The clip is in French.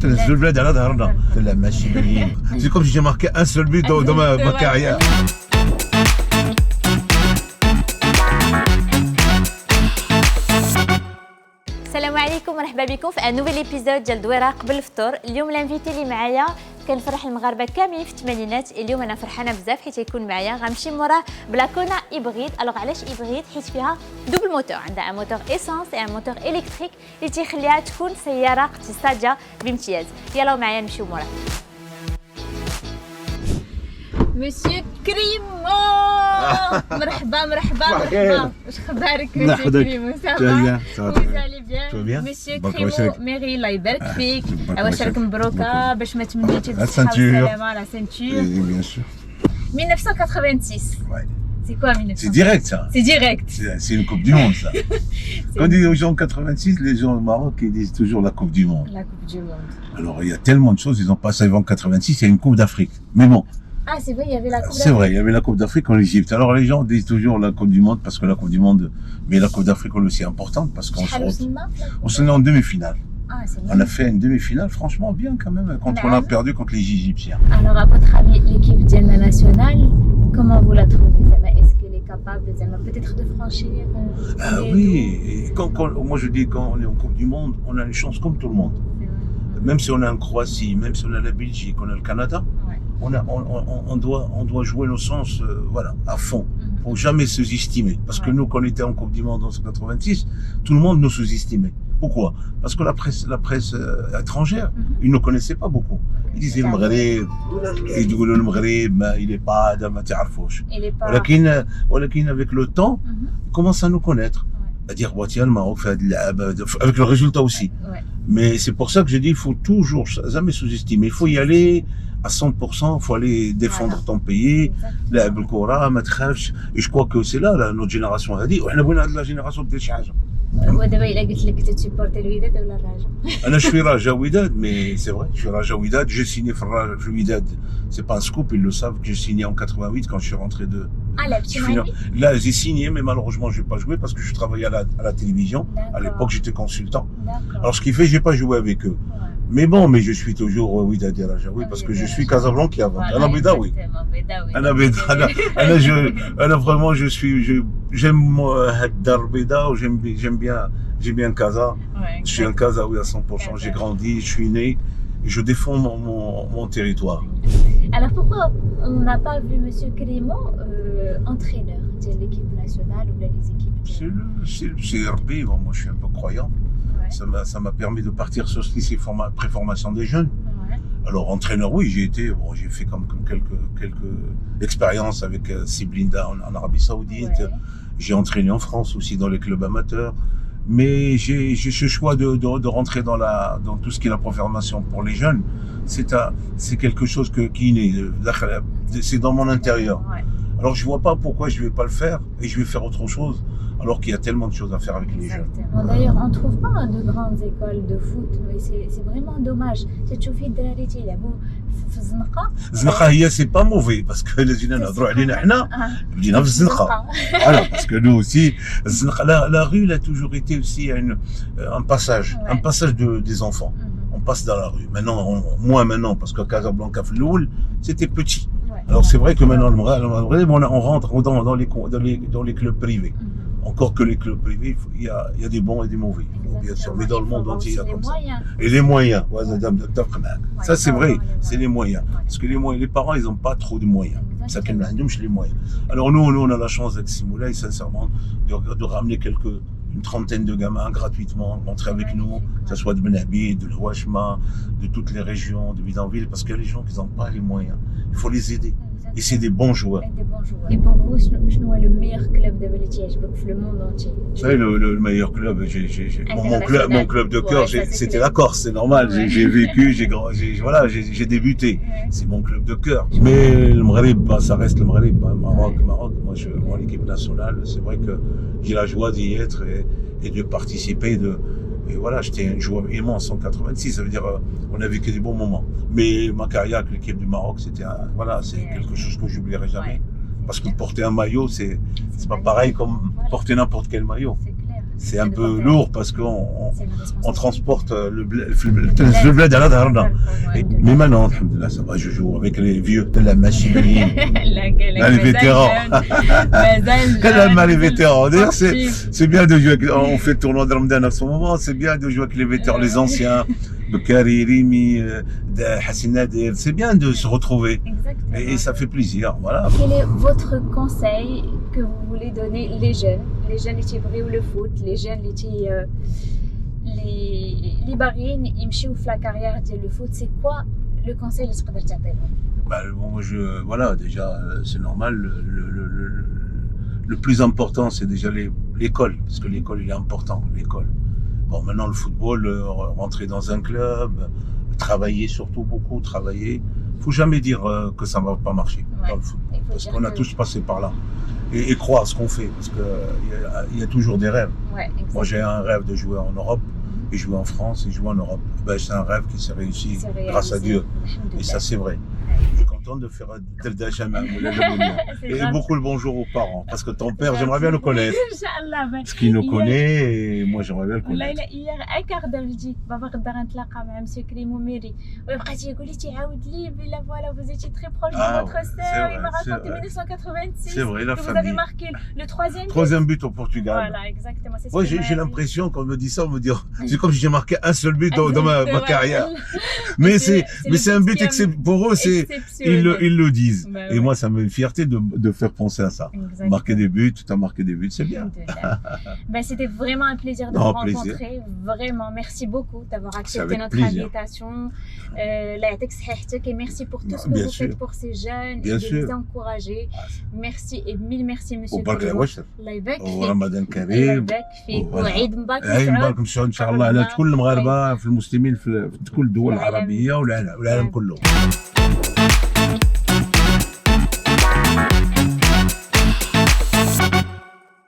C'est comme si j'ai marqué un seul but dans ma carrière. السلام عليكم مرحبا بكم في ان نوفيل ايبيزود ديال دويره قبل الفطور. اليوم لانفيتي اللي معايا كنفرح المغاربه كاملين في الثمانينات. اليوم انا فرحانه بزاف حيت يكون معايا غنمشي موراه بلاكونا ايبريد. الوغ علاش ايبريد؟ حيت فيها دوبل موتور، عندها ان موتور ايسانس و ان موتور الكتريك اللي تيخليها تكون سياره اقتصاديه بامتياز. يلا معايا نمشيو موراه. مسيو كريمو مرحبا واش اخبارك مسيو كريمو؟ سافا تو بيان مسيو كريمو ميري الله يبارك فيك. واش راك مبروكه باش ما تمنيتي بالصحه والسلامه لا سانتور Bien sûr. 1986. C'est quoi 1986? C'est direct ça. C'est direct. C'est une Coupe du Monde ça. Quand on dit aux gens 86, les gens au Maroc ils disent toujours la Coupe du Monde. La Coupe du Monde. Alors il y a tellement de choses, ils ont pas ça avant 86, il y a une Coupe d'Afrique. Mais bon. Ah c'est vrai, il y avait la Coupe d'Afrique. C'est vrai, il y avait la Coupe d'Afrique en Égypte. Alors les gens disent toujours la Coupe du Monde parce que la Coupe du Monde, mais la Coupe d'Afrique est aussi importante parce qu'on se met en demi-finale. Ah, c'est on a fait une demi-finale franchement bien quand même quand on a perdu contre les Égyptiens. Alors à votre avis, l'équipe d'Elna nationale, comment vous la trouvez? Est-ce qu'elle est capable peut-être de franchir Ah oui, et moi je dis quand on est en Coupe du Monde, on a une chance comme tout le monde. Même si on a en Croatie, même si on a la Belgique, on a le Canada, on doit jouer nos sens voilà, à fond. Faut jamais sous-estimer. Parce que nous, quand on était en Coupe du Monde en 86, tout le monde nous sous-estimait. Pourquoi? Parce que la presse étrangère, ils ne connaissaient pas beaucoup. Ils disaient le Maghreb, le Maghreb, il n'est pas dans ma تعرفوش. ولكن avec le temps, ils commencent à nous connaître. À dire, tiens, le Maroc fait avec le résultat aussi. Mais c'est pour ça que je dis, il faut toujours jamais sous-estimer. Il faut y aller à 100%, il faut aller défendre ton pays. Et je crois que c'est là, notre génération a dit, la génération de Tchadj. ودابا الا قلت لك تسيبورتي الوداد ولا الرجاء؟ انا je suis Raja Wydad, mais c'est vrai, je suis Raja Wydad. J'ai signé pour Raja Wydad, c'est pas un scoop, ils le savent, que j'ai signé en 88 quand je suis rentré de. Ah la petite Là j'ai signé, mais malheureusement je n'ai pas joué parce que je travaillais à la télévision. À l'époque j'étais consultant. Alors ce qui fait, j'ai pas joué avec eux. Mais bon, mais je suis toujours Wydad et Raja, oui, parce que je suis Casablanca avant. Ana Beda, oui. Ana Beda, Ana vraiment, j'aime Haddar Beda, ou j'aime bien Casa. Je suis un Kazaoui à 100%. J'ai grandi, je suis né, et je défends mon territoire. Alors pourquoi on n'a pas vu Monsieur Krimo entraîneur de l'équipe nationale ou les équipes? C'est Rabbi, moi je suis un peu croyant. Ça m'a permis de partir sur ces préformations des jeunes. Alors entraîneur, oui, j'ai fait comme quelques expériences avec Siblinda en Arabie Saoudite. J'ai entraîné en France aussi dans les clubs amateurs. Mais j'ai ce choix de rentrer dans tout ce qui est la préformation pour les jeunes. C'est quelque chose qui est né, c'est dans mon intérieur. Alors je vois pas pourquoi je vais pas le faire et je vais faire autre chose. Alors qu'il y a tellement de choses à faire avec les jeunes. D'ailleurs, on ne trouve pas de grandes écoles de foot, mais c'est vraiment dommage. تشوفي الدراري تيلعبوا في الزنقة. الزنقة هي c'est pas mauvais parce que les jeunes نهضروا علينا حنا بدينا في الزنقة. Alors parce que nous aussi الزنقة la rue a toujours été aussi un passage des enfants. On passe dans la rue. Maintenant moins maintenant parce que Casablanca في الأول c'était petit. Alors c'est vrai que maintenant on rentre dans les clubs privés. Encore que les clubs privés, il y a des bons et des mauvais. Bien sûr, mais dans le monde entier, il y a comme ça. Et les moyens. Ça, c'est vrai, c'est les moyens. Parce que les parents, ils n'ont pas trop de moyens. Ça, les moyens. Alors nous, on a la chance avec Simoulay, sincèrement, de ramener une trentaine de gamins gratuitement, rentrer avec nous, que ce soit de Benabi, de l'Ouachma, de toutes les régions, de bidonville, parce qu'il y a les gens qui n'ont pas les moyens. Il faut les aider. Et c'est des bons joueurs. Et pour vous, شنو le meilleur club دابا اللي تعجبك في le monde entier? Vous savez, le meilleur club, mon club de cœur, c'était la Corse, c'est normal. J'ai vécu, j'ai débuté. C'est mon club de cœur. Mais le Maghreb, ça reste le Maghreb. Maroc. Moi, l'équipe nationale, c'est vrai que j'ai la joie d'y être et de participer. Et voilà, j'étais un joueur aimant en 186, ça veut dire on a vécu des bons moments. Mais ma carrière avec l'équipe du Maroc, c'est quelque chose que j'oublierai jamais. Parce que porter un maillot, c'est pas pareil comme porter n'importe quel maillot. c'est un peu lourd parce qu'on C'est une responsabilité. on transporte le bled على ظهرنا. Mais maintenant, alhamdoulilah, ça va, je joue avec les vieux de la machine. Là, les vétérans. Les vétérans. D'ailleurs, c'est bien de jouer avec, on fait le tournoi de Ramadan à ce moment, c'est bien de jouer avec les vétérans, les anciens, Bekari, Rimi, Hassan Nadir, c'est bien de se retrouver. Exactement. Et ça fait plaisir, voilà. Quel est votre conseil que vous voulez donner les jeunes qui brillent le foot, les jeunes qui les barines يمشيو في la carrière ديال le foot, c'est quoi le conseil اللي تقدر تعطيهم؟ Bon, voilà, déjà, c'est normal. Le plus important, c'est déjà l'école, parce que l'école, il est important, l'école. Bon, maintenant, le football, rentrer dans un club, travailler, surtout beaucoup, travailler. Faut jamais dire que ça ne va pas marcher dans le football, parce qu'on a tous passé par là. Et croire ce qu'on fait, parce qu'il y a toujours des rêves. Ouais, Moi, j'ai un rêve de jouer en Europe, et jouer en France, et jouer en Europe. C'est un rêve qui s'est réussi grâce à Dieu. Et ça, c'est vrai. Je suis content de faire tel Dachamam et beaucoup le bonjour aux parents, parce que ton père, j'aimerais bien le connaître. Parce qu'il nous connaît, et moi, j'aimerais bien le connaître. hier un quart d'heure je dis بابا غدا غنتلاقى مع مسيو كريم وميري وبقيتي يقول لي تيعاود لي بلا فوالا vous étiez très proche de votre sœur, il m'a raconté 1986 c'est vrai, la que vous famille. avez marqué le troisième but au Portugal. Voilà, exactement. C'est Moi, j'ai l'impression qu'on me dit ça, on me dit, c'est comme si j'ai marqué un seul but dans ma carrière. Mais c'est un but pour eux, ils le disent. Et moi, ça me fait une fierté de faire penser à ça. Exactement. Marquer des buts, tout à marquer des buts, c'est bien. C'était vraiment un plaisir de vous rencontrer. Vraiment, merci beaucoup d'avoir accepté notre invitation. Et merci pour tout ce que vous faites pour ces jeunes et de les encourager. Merci et mille merci, monsieur. الله يبارك فيك. ورمضان كريم. الله يبارك فيك وعيد مبارك. عيد مبارك ان شاء الله على كل المغاربه في المسلمين في كل الدول العربيه والعالم كله.